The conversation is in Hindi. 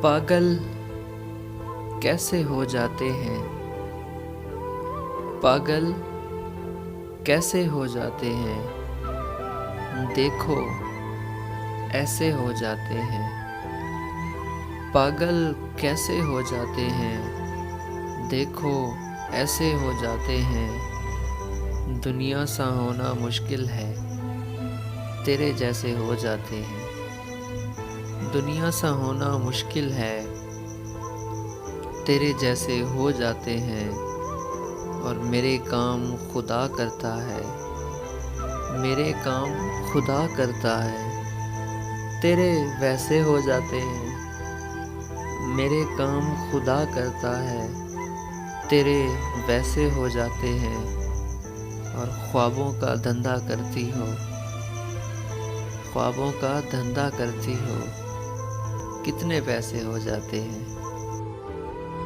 पागल कैसे हो जाते हैं। पागल कैसे हो जाते हैं। देखो ऐसे हो जाते हैं। पागल कैसे हो जाते हैं। देखो ऐसे हो जाते हैं। दुनिया सा होना मुश्किल है, तेरे जैसे हो जाते हैं। दुनिया सा होना मुश्किल है, तेरे जैसे हो जाते हैं। और मेरे काम खुदा करता है, मेरे काम खुदा करता है। तेरे वैसे हो जाते हैं। मेरे काम खुदा करता है, तेरे वैसे हो जाते हैं। और ख्वाबों का धंधा करती हो, ख्वाबों का धंधा करती हो। कितने पैसे हो जाते हैं।